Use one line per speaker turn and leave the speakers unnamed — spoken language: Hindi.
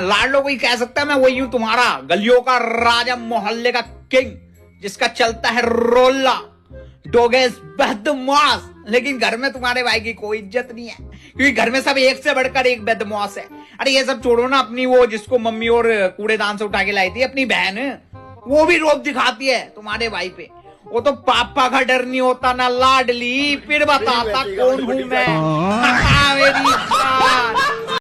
लाडलो कोई कह सकता है, मैं वही हूं तुम्हारा गलियों का राजा, मोहल्ले का किंग, जिसका चलता है रोला, डोगेस बदमाश। लेकिन घर में तुम्हारे भाई की कोई इज्जत नहीं है, क्योंकि घर में सब एक से बढ़कर एक बदमाश है। अरे ये सब छोड़ो ना, अपनी वो जिसको मम्मी और कूड़ेदान से उठा के लाई थी, अपनी बहन, वो भी रोब दिखाती है तुम्हारे भाई पे। वो तो पापा का डर नहीं होता ना लाडली, फिर बताता कौन हूं मैं। मेरी जान।